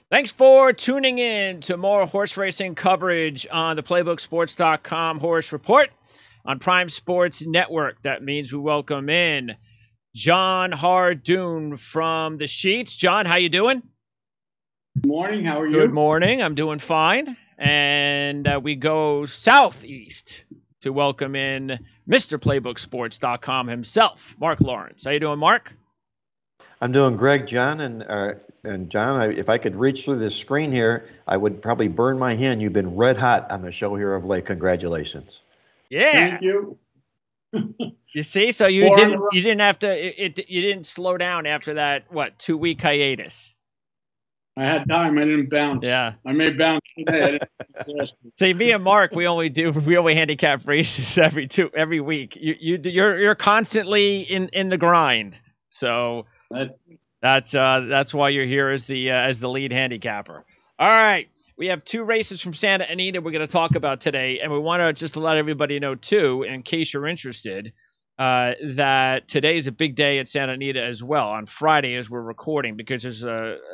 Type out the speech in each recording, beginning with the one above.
Thanks for tuning in to more horse racing coverage on the PlaybookSports.com Horse Report on Prime Sports Network. That means we welcome in Jon Hardoon from the Sheets. Jon, how you doing? Good morning. How are you? Good morning. I'm doing fine. And we go southeast to welcome in Mr. PlaybookSports.com himself, Mark Lawrence. How you doing, Mark? I'm doing Greg, John, and John, if I could reach through this screen here, I would probably burn my hand. You've been red hot on the show here of late. Congratulations. Yeah. Thank you. You see, so you didn't have to you didn't slow down after that 2-week hiatus. I had time. I didn't bounce. Yeah, I may bounce today. See, me and Mark, we only handicap races every week. You're constantly in the grind. So that's why you're here as the lead handicapper. All right, we have 2 races from Santa Anita we're going to talk about today, and we want to just let everybody know too, in case you're interested, that today is a big day at Santa Anita as well. On Friday, as we're recording, because there's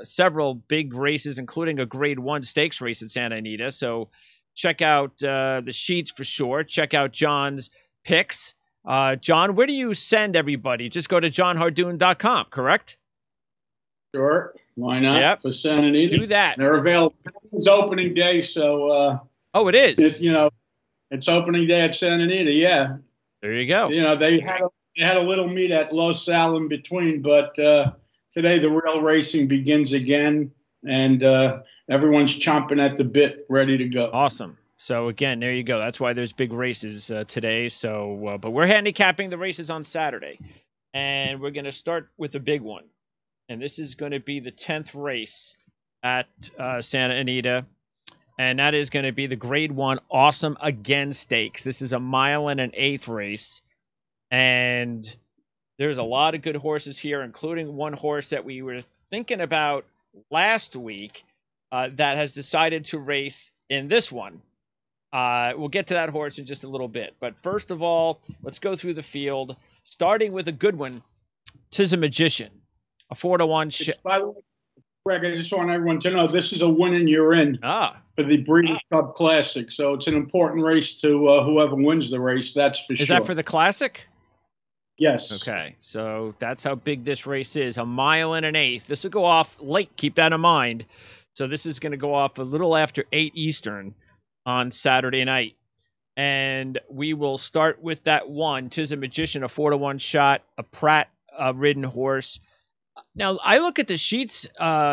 several big races, including a Grade 1 stakes race at Santa Anita. So check out the sheets for sure. Check out Jon's picks. Jon, where do you send everybody? Just go to jonhardoon.com, correct? Sure. Why not? Yep. For Santa Anita. Do that. They're available. It's opening day, so oh, it is. It's opening day at Santa Anita. Yeah. There you go. They had a little meet at Los Al in between, but today the real racing begins again, and everyone's chomping at the bit, ready to go. Awesome. So again, there you go. That's why there's big races today. So, but we're handicapping the races on Saturday, and we're going to start with a big one, and this is going to be the 10th race at Santa Anita. And that is going to be the Grade 1 Awesome Again Stakes. This is a 1 1/8 race. And there's a lot of good horses here, including one horse that we were thinking about last week that has decided to race in this one. We'll get to that horse in just a little bit. But first of all, let's go through the field, starting with a good one, Tis a Magician, a 4-1. By the way, Greg, I just want everyone to know this is a win and you're in for the Breeders' Cup Classic. So it's an important race to whoever wins the race, that's for sure. Is that for the Classic? Yes. Okay, so that's how big this race is, a 1 1/8. This will go off late, keep that in mind. So this is going to go off a little after 8 Eastern on Saturday night. And we will start with that one, Tis a Magician, a 4-1 shot, a Pratt ridden horse. Now, I look at the sheets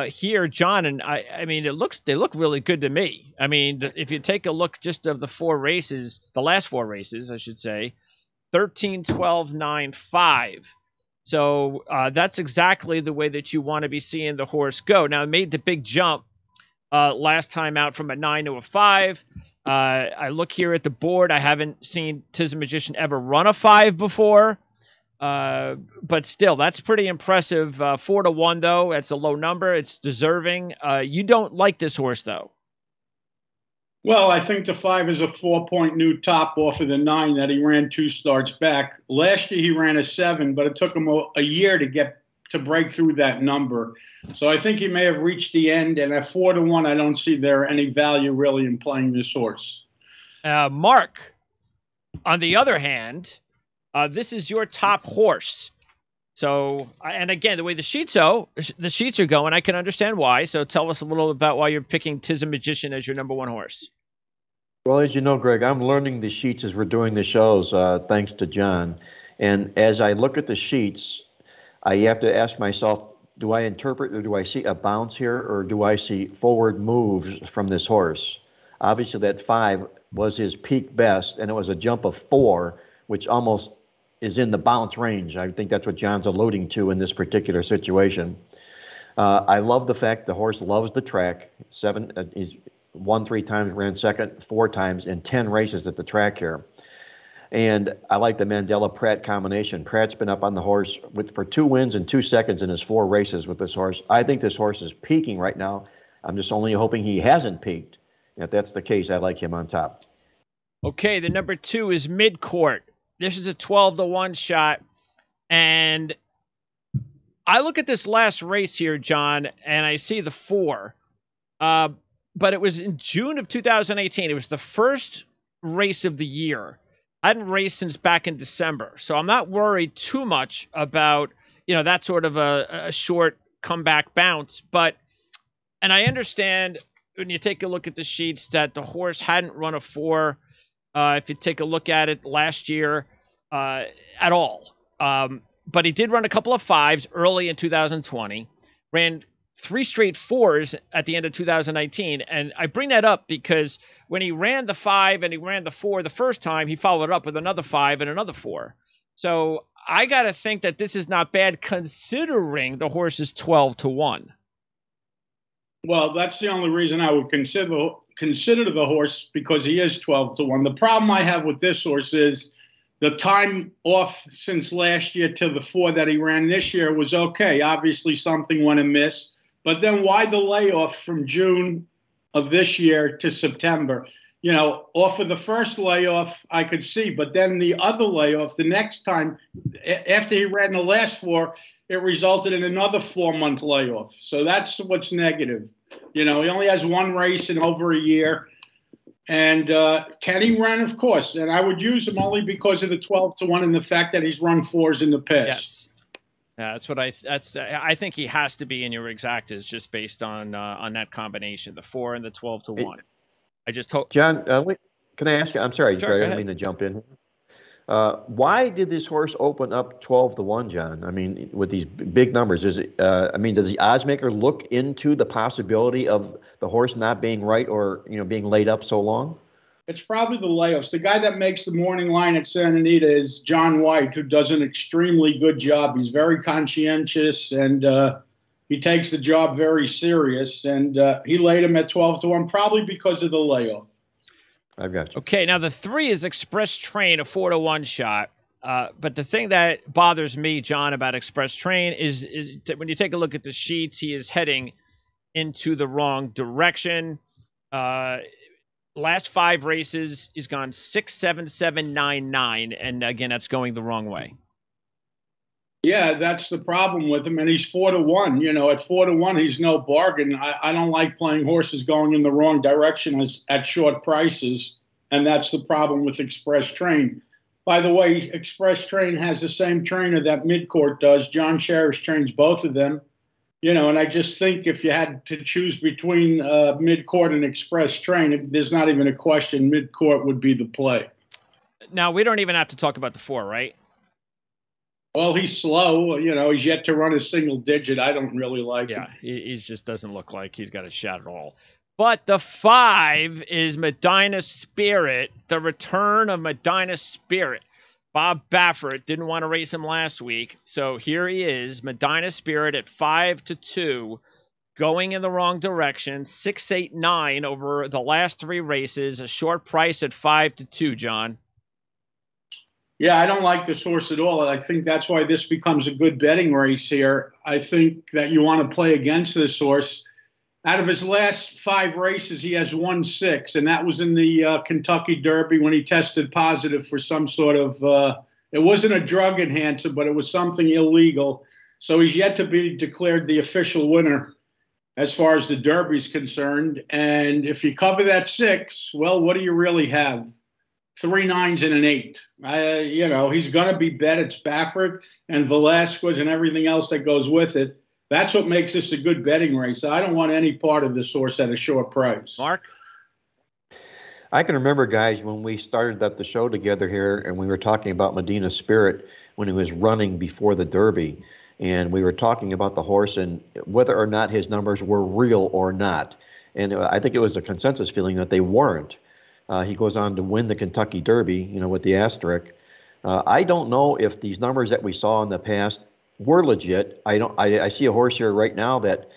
here, Jon, and I mean, they look really good to me. I mean, if you take a look just of the 4 races, the last 4 races, I should say, 13, 12, 9, 5. So that's exactly the way that you want to be seeing the horse go. Now, it made the big jump last time out from a 9 to a 5. I look here at the board. I haven't seen Tis a Magician ever run a 5 before. But still, that's pretty impressive. 4-1, though. That's a low number. It's deserving. You don't like this horse, though. Well, I think the 5 is a 4-point new top off of the 9 that he ran 2 starts back. Last year he ran a 7, but it took him a year to break through that number. So I think he may have reached the end. And at 4-1, I don't see there any value really in playing this horse. Mark, on the other hand, this is your top horse. So, and again, the way the sheets are going, I can understand why. So tell us a little about why you're picking Tis a Magician as your number 1 horse. Well, as you know, Greg, I'm learning the sheets as we're doing the shows, thanks to Jon. And as I look at the sheets, I have to ask myself, do I interpret or do I see a bounce here, or do I see forward moves from this horse? Obviously, that 5 was his peak best, and it was a jump of 4, which almost is in the bounce range. I think that's what Jon's alluding to in this particular situation. I love the fact the horse loves the track. He's won 3 times, ran second 4 times in 10 races at the track here. And I like the Mandela-Pratt combination. Pratt's been up on the horse for 2 wins and 2 seconds in his 4 races with this horse. I think this horse is peaking right now. I'm just only hoping he hasn't peaked. And if that's the case, I like him on top. Okay, the number 2 is Midcourt. This is a 12-1 shot. And I look at this last race here, Jon, and I see the 4. But it was in June of 2018. It was the first race of the year. I hadn't raced since back in December, so I'm not worried too much about, that sort of a short comeback bounce. And I understand when you take a look at the sheets that the horse hadn't run a 4. If you take a look at it last year, at all. But he did run a couple of 5s early in 2020, ran 3 straight 4s at the end of 2019. And I bring that up because when he ran the 5 and he ran the 4 the first time, he followed it up with another 5 and another 4. So I got to think that this is not bad considering the horse is 12-1. Well, that's the only reason I would consider the horse, because he is 12-1. The problem I have with this horse is the time off since last year to the 4 that he ran this year was okay. Obviously, something went amiss. But then why the layoff from June of this year to September? Off of the first layoff, I could see. But then the other layoff, the next time, after he ran the last 4, it resulted in another 4-month layoff. So that's what's negative. He only has 1 race in over a year. And can he run? Of course. And I would use him only because of the 12-1 and the fact that he's run 4s in the past. Yes. Yeah, I think he has to be in your exactas just based on that combination, the 4 and the 12-1. I just hope. John, can I ask you? I'm sorry, Sure, Greg, I didn't mean to jump in. Why did this horse open up 12-1, John? I mean, with these big numbers, does the oddsmaker look into the possibility of the horse not being right or being laid up so long? It's probably the layoffs. The guy that makes the morning line at Santa Anita is John White, who does an extremely good job. He's very conscientious, and he takes the job very serious. And he laid him at 12-1, probably because of the layoff. I've got you. Okay, now the 3 is Express Train, a 4-1 shot. But the thing that bothers me, John, about Express Train is when you take a look at the sheets, he is heading into the wrong direction. Last 5 races, he's gone 6, 7, 7, 9, 9. And again, that's going the wrong way. Yeah, that's the problem with him. And he's 4-1. At 4-1, he's no bargain. I don't like playing horses going in the wrong direction at short prices. And that's the problem with Express Train. By the way, Express Train has the same trainer that Midcourt does. John Cherish trains both of them. And I just think if you had to choose between Midcourt and Express Train, there's not even a question. Midcourt would be the play. Now, we don't even have to talk about the 4, right? Well, he's slow. He's yet to run a single digit. I don't really like him. Yeah, he just doesn't look like he's got a shot at all. But the 5 is Medina Spirit, the return of Medina Spirit. Bob Baffert didn't want to race him last week, so here he is, Medina Spirit at 5-2, going in the wrong direction, 6, 8, 9 over the last 3 races, a short price at 5-2, John. Yeah, I don't like this horse at all. I think that's why this becomes a good betting race here. I think that you want to play against this horse. Out of his last 5 races, he has won 6, and that was in the Kentucky Derby when he tested positive for some sort of, it wasn't a drug enhancer, but it was something illegal. So he's yet to be declared the official winner as far as the Derby is concerned. And if you cover that 6, well, what do you really have? 3 9s and an 8. He's going to be bet. It's Baffert and Velasquez and everything else that goes with it. That's what makes this a good betting race. I don't want any part of this horse at a short price. Mark? I can remember, guys, when we started up the show together here and we were talking about Medina Spirit when he was running before the Derby. And we were talking about the horse and whether or not his numbers were real or not. And I think it was a consensus feeling that they weren't. He goes on to win the Kentucky Derby, with the asterisk. I don't know if these numbers that we saw in the past were legit. I see a horse here right now that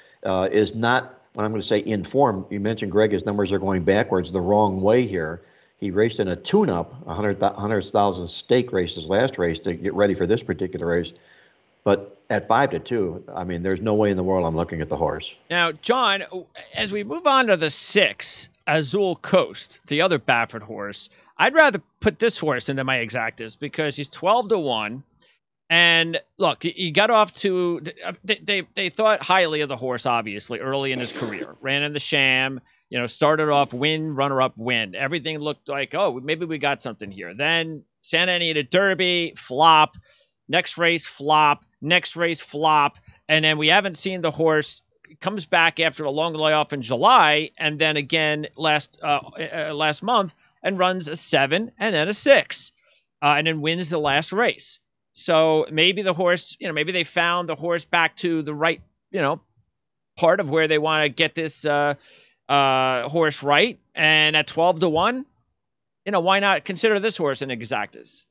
is not, what I'm going to say, in form. You mentioned, Greg, his numbers are going backwards the wrong way here. He raced in a tune-up, 100,000 stake races last race to get ready for this particular race. But at 5-2, I mean, there's no way in the world I'm looking at the horse. Now, John, as we move on to the 6, Azul Coast, the other Baffert horse, I'd rather put this horse into my exactas because he's 12-1. And look, he got off to they thought highly of the horse, obviously, early in his career. Ran in the Sham, started off win, runner-up win. Everything looked like, oh, maybe we got something here. Then Santa Anita Derby, flop. Next race, flop. Next race, flop. And then we haven't seen the horse. Comes back after a long layoff in July, and then again last month, and runs a 7 and then a 6, and then wins the last race. So maybe the horse, maybe they found the horse back to the right, part of where they want to get this horse right. And at 12-1, why not consider this horse an exactas?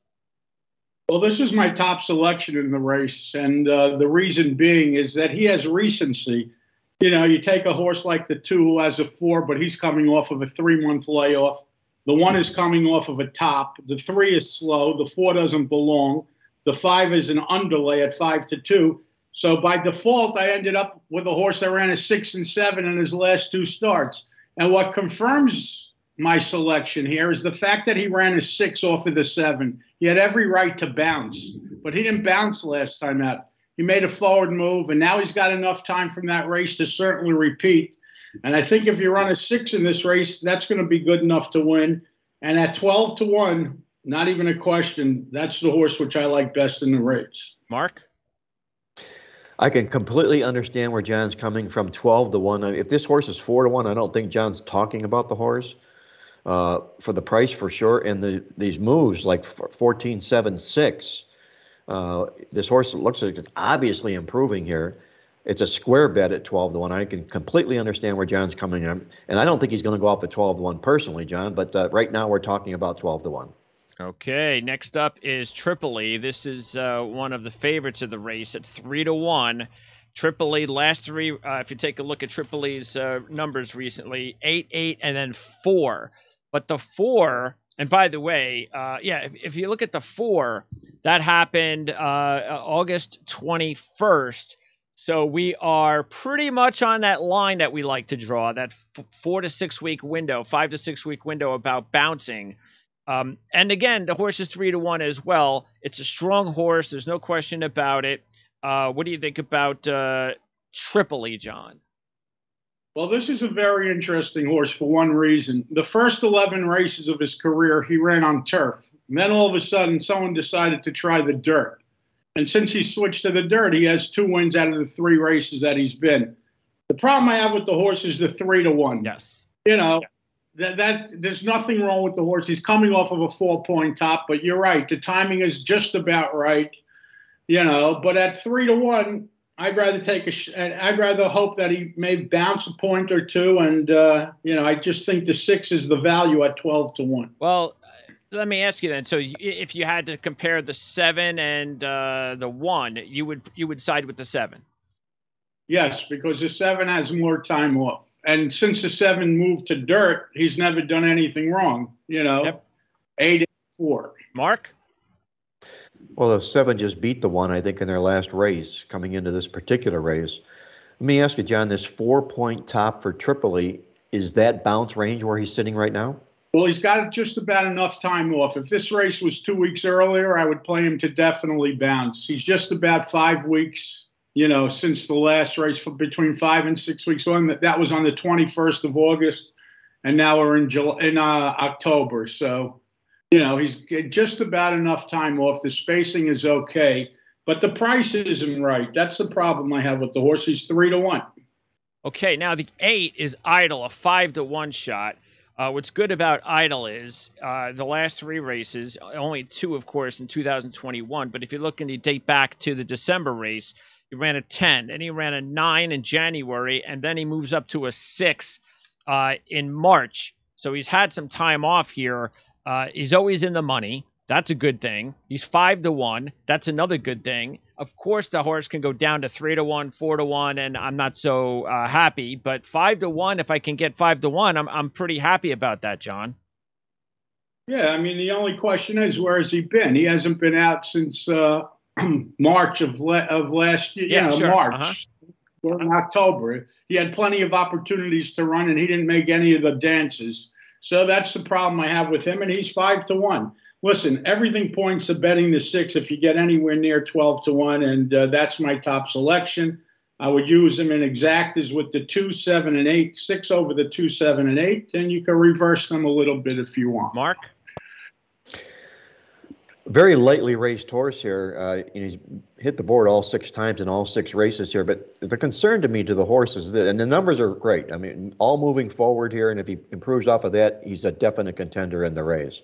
Well, this is my top selection in the race, and the reason being is that he has recency. You take a horse like the 2 who has a 4, but he's coming off of a 3-month layoff. The 1 is coming off of a top. The 3 is slow. The 4 doesn't belong. The 5 is an underlay at 5-2. So by default, I ended up with a horse that ran a 6 and 7 in his last 2 starts. And what confirms my selection here is the fact that he ran a 6 off of the 7. He had every right to bounce, but he didn't bounce last time out. He made a forward move, and now he's got enough time from that race to certainly repeat. And I think if you run a 6 in this race, that's going to be good enough to win. And at 12-1, not even a question, that's the horse which I like best in the race. Mark? I can completely understand where John's coming from. 12-1. If this horse is 4-1, I don't think John's talking about the horse for the price for sure. And these moves like 14-7-6. This horse looks like it's obviously improving here. It's a square bet at 12-1. I can completely understand where John's coming from. And I don't think he's going to go off at 12-1 personally, John, but right now we're talking about 12-1. Okay, next up is Tripoli. This is one of the favorites of the race at 3-1. Tripoli, last 3, if you take a look at Tripoli's numbers recently, 8, 8, and then 4. But the 4... And by the way, if you look at the 4, that happened August 21st. So we are pretty much on that line that we like to draw, that 4 to 6 week window, 5 to 6 week window about bouncing. And again, the horse is 3-1 as well. It's a strong horse. There's no question about it. What do you think about Tripoli, John? Well, this is a very interesting horse for one reason. The first 11 races of his career, he ran on turf. And then all of a sudden, someone decided to try the dirt. And since he switched to the dirt, he has 2 wins out of the 3 races that he's been. The problem I have with the horse is the 3-1. Yes. That there's nothing wrong with the horse. He's coming off of a 4-point top, but you're right. The timing is just about right. But at 3-1, I'd rather hope that he may bounce a point or 2, and I just think the 6 is the value at 12-1. Well, let me ask you then. So, if you had to compare the 7 and the 1, you would side with the 7. Yes, because the 7 has more time off, and since the 7 moved to dirt, he's never done anything wrong. Yep. 8-4. Mark? Well, the 7 just beat the 1, I think, in their last race, coming into this particular race. Let me ask you, John, this 4-point top for Tripoli, is that bounce range where he's sitting right now? Well, he's got just about enough time off. If this race was 2 weeks earlier, I would play him to definitely bounce. He's just about 5 weeks, since the last race, for between 5 and 6 weeks on. That was on the 21st of August, and now we're in October. So, he's just about enough time off. The spacing is okay, but the price isn't right. That's the problem I have with the horse. He's 3-1. Okay, now the 8 is Idol, a 5-1 shot. What's good about Idol is the last 3 races, only 2, of course, in 2021. But if you look and you date back to the December race, he ran a 10, and he ran a 9 in January, and then he moves up to a 6 in March. So he's had some time off here. He's always in the money. That's a good thing. He's 5-1. That's another good thing. Of course, the horse can go down to 3-1, 4-1, and I'm not so happy. But 5-1, if I can get 5-1, I'm pretty happy about that, John. Yeah, I mean, the only question is, where has he been? He hasn't been out since March of last year. Yeah, sure. March. We're in October. He had plenty of opportunities to run, and he didn't make any of the dances. So that's the problem I have with him, and he's 5-1. Listen, everything points to betting the 6 if you get anywhere near 12-1, and that's my top selection. I would use them in exactas with the 2, 7, and 8, 6 over the 2, 7, and 8, and you can reverse them a little bit if you want. Mark? Very lightly raced horse here. He's hit the board all 6 times in all 6 races here. But the concern to me to the horse is that, and the numbers are great. I mean, all moving forward here, and if he improves off of that, he's a definite contender in the race.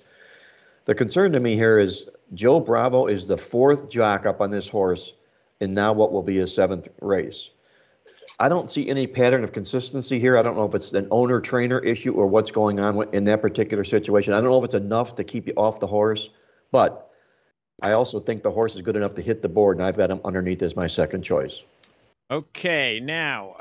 The concern to me here is Joe Bravo is the 4th jock up on this horse in now what will be his 7th race. I don't see any pattern of consistency here. I don't know if it's an owner-trainer issue or what's going on in that particular situation. I don't know if it's enough to keep you off the horse, but I also think the horse is good enough to hit the board, and I've got him underneath as my second choice. Okay, now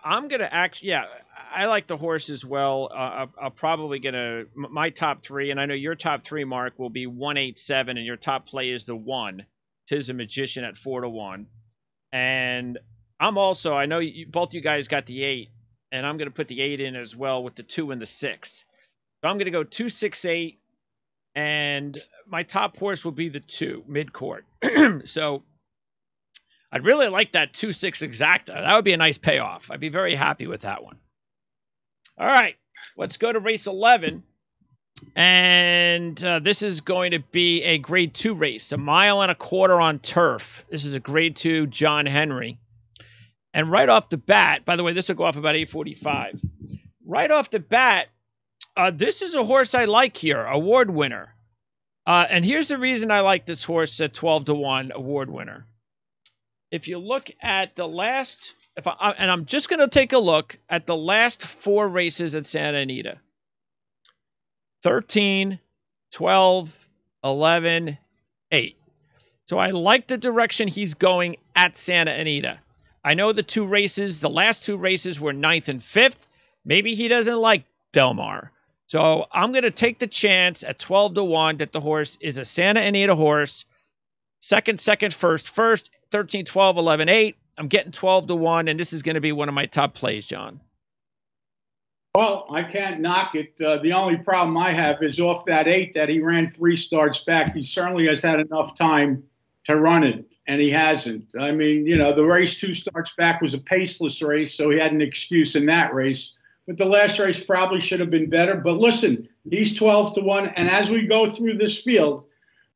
I'm going to actually, yeah, I like the horse as well. I'll probably get my top 3, and I know your top 3, Mark, will be 187, and your top play is the 1. Tis a Magician at 4-1. And I'm also, I know both you guys got the 8, and I'm going to put the 8 in as well with the 2 and the 6. So I'm going to go 2, 6, 8, and my top horse will be the 2, mid-court. So I'd really like that 2-6 exacta. That would be a nice payoff. I'd be very happy with that one. All right, let's go to race 11. And this is going to be a grade 2 race, 1.25 miles on turf. This is a grade 2 John Henry. And right off the bat, by the way, this will go off about 8:45. Right off the bat, this is a horse I like here, award winner. And here's the reason I like this horse at 12-1 award winner. If you look at the last, and I'm just going to take a look at the last 4 races at Santa Anita. 13, 12, 11, 8. So I like the direction he's going at Santa Anita. I know the last 2 races were 9th and 5th. Maybe he doesn't like Del Mar. So I'm going to take the chance at 12-1 that the horse is a Santa Anita horse. Second, first, 13, 12, 11, 8. I'm getting 12-1, and this is going to be one of my top plays, John. Well, I can't knock it. The only problem I have is off that 8 that he ran 3 starts back. He certainly has had enough time to run it, and he hasn't. I mean, the race 2 starts back was a paceless race, so he had an excuse in that race. But the last race probably should have been better. But listen, he's 12-1, and as we go through this field,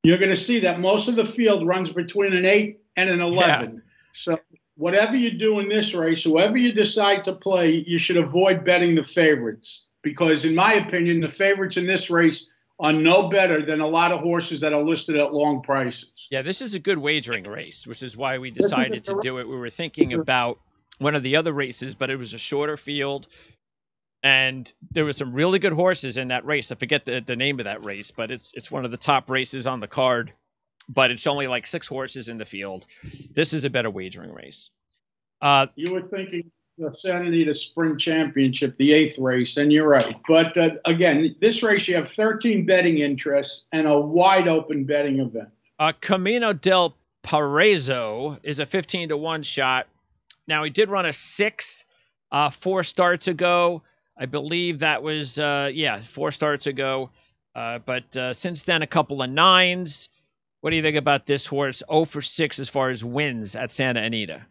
you're going to see that most of the field runs between an 8 and an 11. Yeah. So whatever you do in this race, whoever you decide to play, you should avoid betting the favorites. Because in my opinion, the favorites in this race are no better than a lot of horses that are listed at long prices. Yeah, this is a good wagering race, which is why we decided to do it. We were thinking about one of the other races, but it was a shorter field. And there were some really good horses in that race. I forget the name of that race, but it's one of the top races on the card. But it's only like 6 horses in the field. This is a better wagering race. You were thinking the Santa Anita Spring Championship, the 8th race, and you're right. But again, this race, you have 13 betting interests and a wide open betting event. Camino del Paraiso is a 15-1 shot. Now, he did run a 6 4 starts ago. I believe that was, 4 starts ago. But since then, a couple of 9s. What do you think about this horse? 0 for 6 as far as wins at Santa Anita.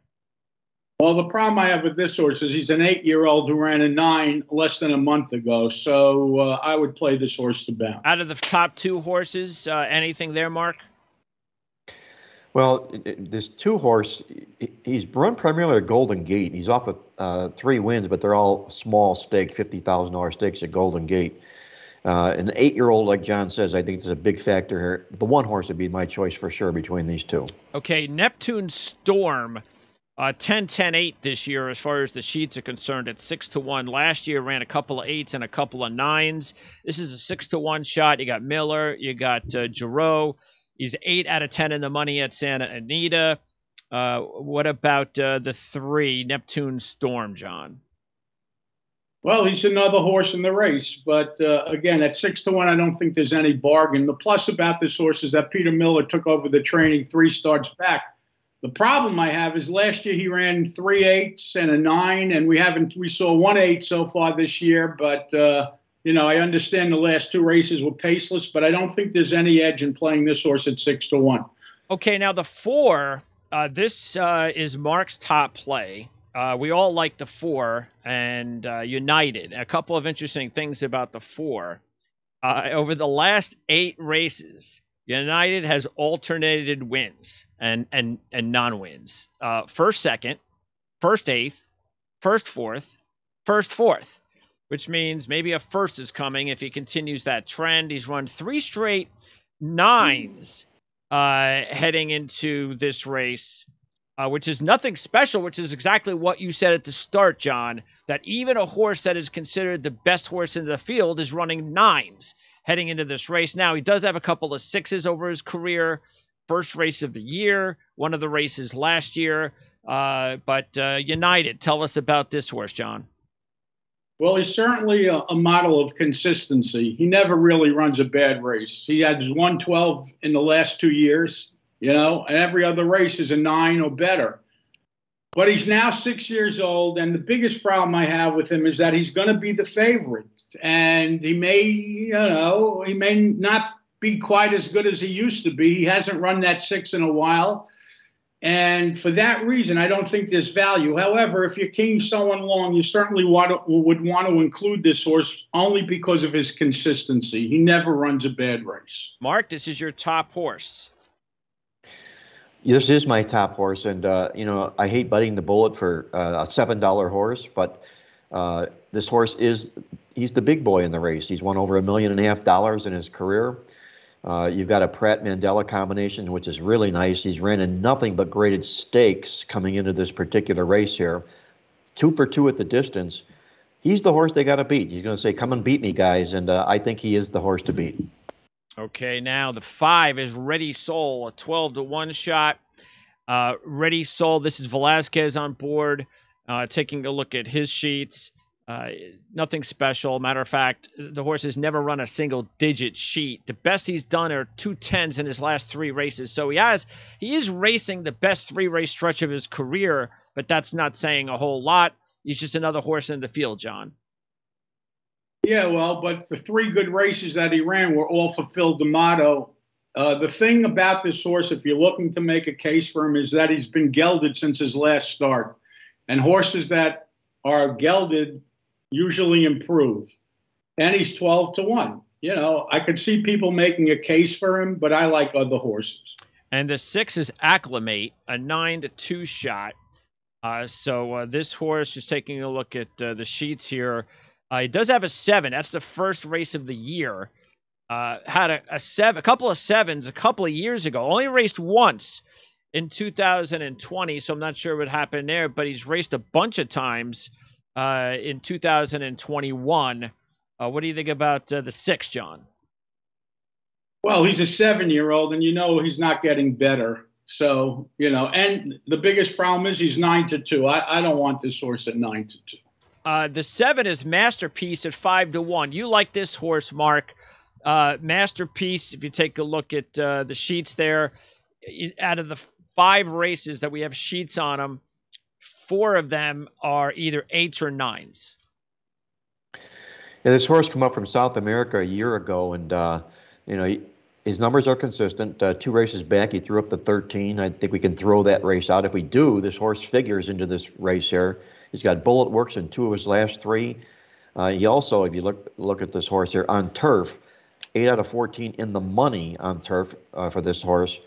Well, the problem I have with this horse is he's an 8-year-old who ran a 9 less than a month ago. So I would play this horse to bounce. Out of the top 2 horses, anything there, Mark? Well, this 2 horse, he's run primarily at Golden Gate. He's off of 3 wins, but they're all small stake, $50,000 stakes at Golden Gate. An 8-year-old, like John says, I think there's a big factor here. The 1 horse would be my choice for sure between these 2. Okay, Neptune Storm, 10-10-8 this year as far as the sheets are concerned at 6-1. Last year ran a couple of 8s and a couple of 9s. This is a 6-1 shot. You got Miller, you got Giroux. He's 8 out of 10 in the money at Santa Anita. What about the 3, Neptune Storm, John? Well, he's another horse in the race. But again, at 6-1, I don't think there's any bargain. The plus about this horse is that Peter Miller took over the training 3 starts back. The problem I have is last year he ran 3 8s and a 9, and we saw 1 8 so far this year. But I understand the last 2 races were paceless, but I don't think there's any edge in playing this horse at 6-1. Okay, now the 4, this is Mark's top play. We all like the 4 and United. A couple of interesting things about the 4. Over the last 8 races, United has alternated wins and non-wins. First, second, first, eighth, first, fourth, first, fourth, which means maybe a first is coming if he continues that trend. He's run 3 straight 9s heading into this race, which is nothing special, which is exactly what you said at the start, John, that even a horse that is considered the best horse in the field is running 9s heading into this race. Now, he does have a couple of 6s over his career. First race of the year, one of the races last year. But United, tell us about this horse, John. Well, he's certainly a model of consistency. He never really runs a bad race. He had 112 in the last 2 years, and every other race is a 9 or better. But he's now 6 years old, and the biggest problem I have with him is that he's going to be the favorite. And he may, he may not be quite as good as he used to be. He hasn't run that 6 in a while. And for that reason, I don't think there's value. However, if you're keying someone long, you certainly would want to include this horse only because of his consistency. He never runs a bad race. Mark, this is your top horse. This is my top horse, and I hate biting the bullet for a $7 horse, but this horse he's the big boy in the race. He's won over $1.5 million in his career. You've got a Pratt Mandela combination, which is really nice. He's ran in nothing but graded stakes coming into this particular race here. 2 for 2 at the distance. He's the horse they got to beat. He's going to say, come and beat me, guys, and I think he is the horse to beat. Okay, now the 5 is Ready Soul, a 12-1 shot. Ready Soul, this is Velasquez on board, taking a look at his sheets. Nothing special. Matter of fact, the horse has never run a single-digit sheet. The best he's done are 2 10s in his last 3 races. So he is racing the best 3-race stretch of his career, but that's not saying a whole lot. He's just another horse in the field, John. Yeah, well, but the 3 good races that he ran were all fulfilled the motto. The thing about this horse, if you're looking to make a case for him, is that he's been gelded since his last start. And horses that are gelded usually improve. And he's 12-1. I could see people making a case for him, but I like other horses. And the 6 is Acclimate, a 9-2 shot. So this horse, just taking a look at the sheets here, he does have a 7. That's the first race of the year. Had a 7, a couple of 7s a couple of years ago. Only raced once in 2020, so I'm not sure what happened there, but he's raced a bunch of times in 2021. What do you think about the 6, John? Well, he's a 7-year-old, and he's not getting better. So, and the biggest problem is he's 9-2. I don't want this horse at 9-2. The 7 is Masterpiece at 5-1. You like this horse, Mark. Masterpiece, if you take a look at the sheets there, out of the 5 races that we have sheets on them, 4 of them are either 8s or 9s. Yeah, this horse came up from South America a year ago, and his numbers are consistent. 2 races back, he threw up the 13. I think we can throw that race out. If we do, this horse figures into this race here. He's got bullet works in 2 of his last 3. He also, if you look at this horse here, on turf, 8 out of 14 in the money on turf for this horse.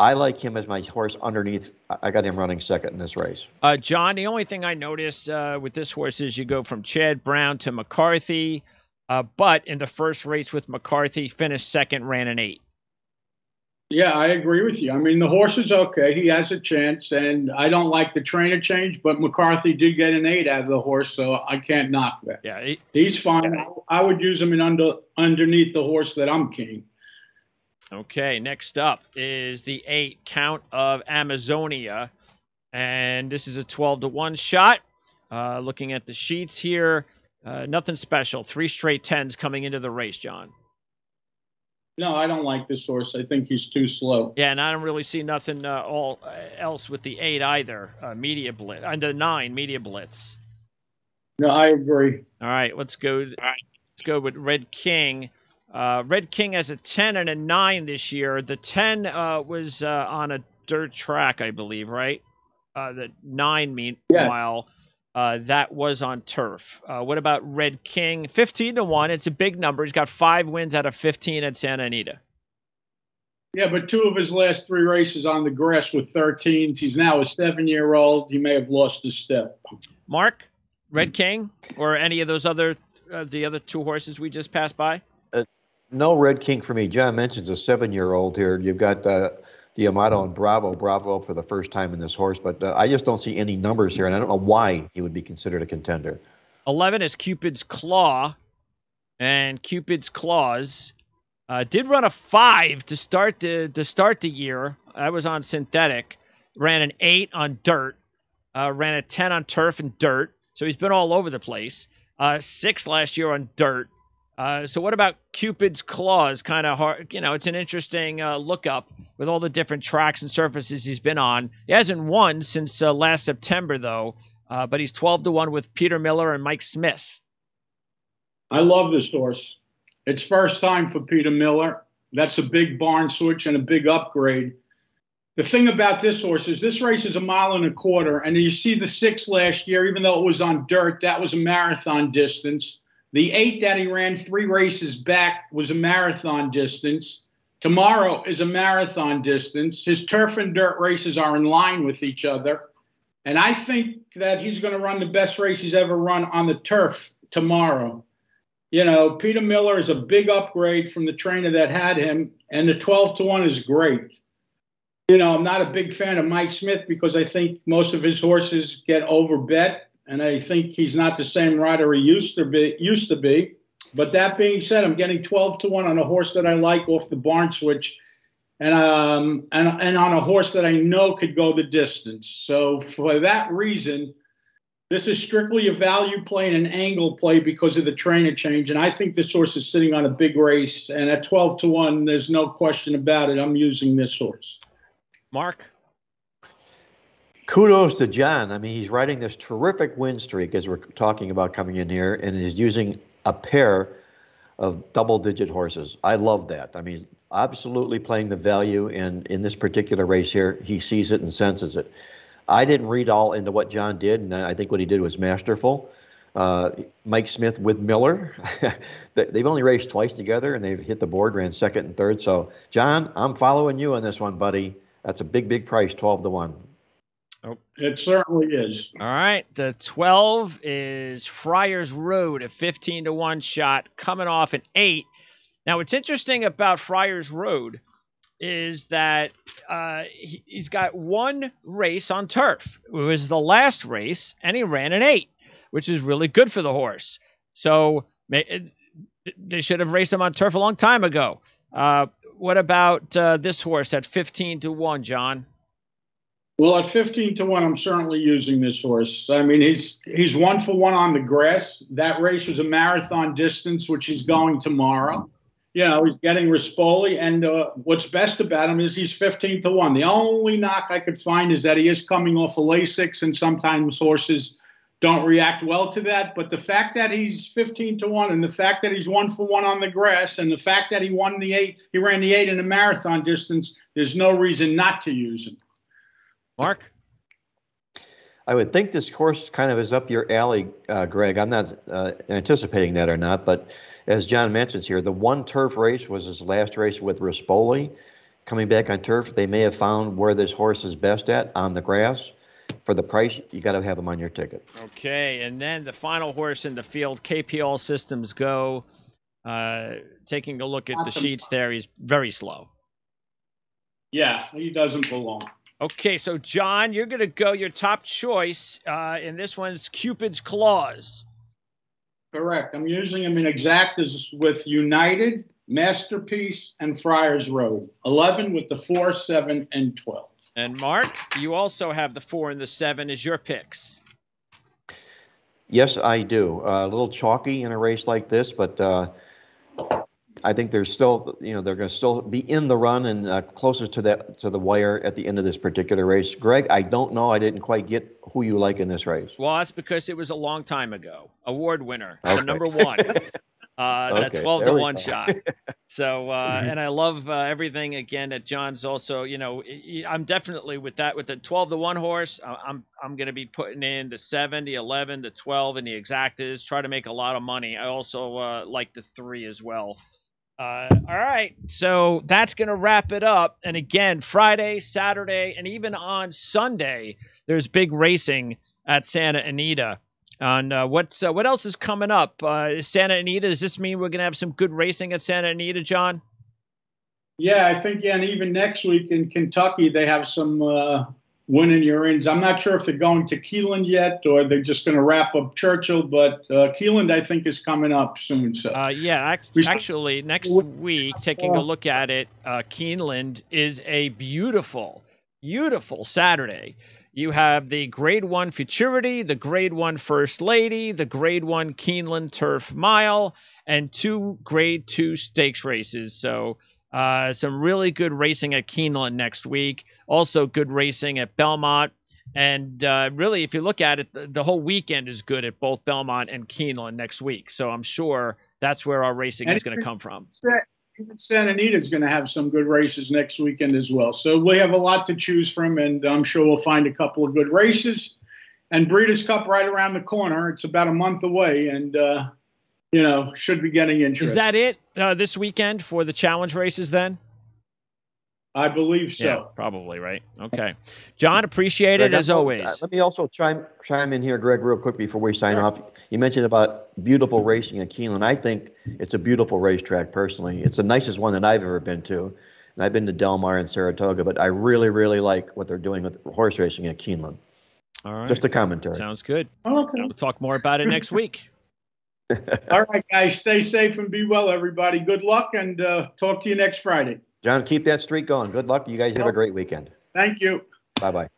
I like him as my horse underneath. I got him running second in this race. John, the only thing I noticed with this horse is you go from Chad Brown to McCarthy, but in the first race with McCarthy, finished second, ran an 8. Yeah, I agree with you. I mean, the horse is okay. He has a chance, and I don't like the trainer change, but McCarthy did get an 8 out of the horse, so I can't knock that. Yeah, he's fine. Yeah. I would use him underneath the horse that I'm king. Okay, next up is the 8, Count of Amazonia, and this is a 12-1 shot. Looking at the sheets here, nothing special. 3 straight 10s coming into the race, John. No, I don't like this horse. I think he's too slow. Yeah, and I don't really see nothing else with the 8 either. Media Blitz and the 9 Media Blitz. No, I agree. All right, let's go go with Red King. Red King has a 10 and a 9 this year. The 10 was on a dirt track, I believe, right? The 9, meanwhile, that was on turf. What about Red King? 15-1. It's a big number. He's got 5 wins out of 15 at Santa Anita. Yeah, but 2 of his last 3 races on the grass with 13s. He's now a 7-year-old. He may have lost his step. Mark, Red King, or any of those other the other 2 horses we just passed by? No Red King for me. John mentions a 7-year-old here. You've got the Amato and Bravo for the first time in this horse, but I just don't see any numbers here, and I don't know why he would be considered a contender. 11 is Cupid's Claw, and Cupid's Claws did run a 5 to start the year. That was on synthetic. Ran an 8 on dirt. Ran a 10 on turf and dirt. So he's been all over the place. 6 last year on dirt. So what about Cupid's Claws? Kind of hard. You know, it's an interesting look up with all the different tracks and surfaces he's been on. He hasn't won since last September, though. But he's 12-1 with Peter Miller and Mike Smith. I love this horse. It's first time for Peter Miller. That's a big barn switch and a big upgrade. The thing about this horse is this race is 1.25 miles, and you see the 6 last year, even though it was on dirt, that was a marathon distance. The 8 that he ran 3 races back was a marathon distance. Tomorrow is a marathon distance. His turf and dirt races are in line with each other. And I think that he's going to run the best race he's ever run on the turf tomorrow. You know, Peter Miller is a big upgrade from the trainer that had him, and the 12-1 is great. You know, I'm not a big fan of Mike Smith because I think most of his horses get overbet, and I think he's not the same rider he used to be. But that being said, I'm getting 12-1 on a horse that I like off the barn switch, and on a horse that I know could go the distance. So for that reason, this is strictly a value play and an angle play because of the trainer change. And I think this horse is sitting on a big race. And at 12-1, there's no question about it. I'm using this horse. Mark? Kudos to John. I mean, he's riding this terrific win streak as we're talking about coming in here, and is using a pair of double-digit horses. I love that. I mean, absolutely playing the value, and in this particular race here, he sees it and senses it. I didn't read all into what John did, and I think what he did was masterful. Mike Smith with Miller, they've only raced twice together, and they've hit the board, ran second and third. So, John, I'm following you on this one, buddy. That's a big, big price, 12-1. Oh. It certainly is. All right. The 12 is Friars Road, a 15-1 shot, coming off an 8. Now, what's interesting about Friars Road is that he's got 1 race on turf. It was the last race, and he ran an 8, which is really good for the horse. So they should have raced him on turf a long time ago. What about this horse at 15-1, John? Well, at 15-1, I'm certainly using this horse. I mean, he's 1-for-1 on the grass. That race was a marathon distance, which he's going tomorrow. You know, he's getting Rispoli, and what's best about him is he's 15-1. The only knock I could find is that he is coming off a Lasix, and sometimes horses don't react well to that. But the fact that he's 15-1, and the fact that he's 1-for-1 on the grass, and the fact that he ran the 8 in the marathon distance, there's no reason not to use him. Mark? I would think this horse kind of is up your alley, Greg. I'm not anticipating that or not, but as John mentions here, the 1 turf race was his last race with Rispoli. Coming back on turf, they may have found where this horse is best at, on the grass. For the price, you got to have him on your ticket. Okay, and then the final horse in the field, KP All Systems Go. Taking a look at the sheets there, he's very slow. Yeah, he doesn't belong. Okay, so John, you're going to go your top choice, and this one's Cupid's Claws. Correct. I'm using him in exactas with United, Masterpiece, and Friars Road. 11 with the 4, 7, and 12. And Mark, you also have the 4 and the 7 as your picks. Yes, I do. A little chalky in a race like this, but I think there's still, they're going to still be in the run and closer to the wire at the end of this particular race. Greg, I don't know. I didn't quite get who you like in this race. Well, that's because it was a long time ago. Award winner, okay. the number 1. That Okay, 12 to there we 1 go. shot. So, and I love everything again that John's also, I'm definitely with that, with the 12 to 1 horse. I'm going to be putting in the 7, the 11, the 12, and the exactas, try to make a lot of money. I also like the 3 as well. All right. So that's going to wrap it up. And again, Friday, Saturday, and even on Sunday, there's big racing at Santa Anita. And what else is coming up? Santa Anita, does this mean we're going to have some good racing at Santa Anita, John? Yeah, I think, and even next week in Kentucky, they have some winning your ins. I'm not sure if they're going to Keeneland yet or they're just going to wrap up Churchill, but Keeneland, I think, is coming up soon. So actually, next week, taking a look at it, Keeneland is a beautiful, beautiful Saturday. You have the Grade 1 Futurity, the Grade 1 First Lady, the Grade 1 Keeneland Turf Mile, and 2 Grade 2 stakes races. So some really good racing at Keeneland next week. Also good racing at Belmont. And really, if you look at it, the whole weekend is good at both Belmont and Keeneland next week. So I'm sure that's where our racing is going to come from. Santa Anita is going to have some good races next weekend as well. So we have a lot to choose from, and I'm sure we'll find a couple of good races. And Breeders' Cup right around the corner. It's about a month away, and, should be getting interesting. Is that it this weekend for the challenge races then? I believe so. Yeah, probably, right? Okay. John, appreciate it as always. Let me also chime in here, Greg, real quick before we sign off. You mentioned about beautiful racing at Keeneland. I think it's a beautiful racetrack, personally. It's the nicest one that I've ever been to. And I've been to Del Mar and Saratoga, but I really, really like what they're doing with horse racing at Keeneland. All right. Just a commentary. Sounds good. Okay. We'll talk more about it next week. All right, guys. Stay safe and be well, everybody. Good luck, and talk to you next Friday. John, keep that streak going. Good luck. You guys have a great weekend. Thank you. Bye-bye.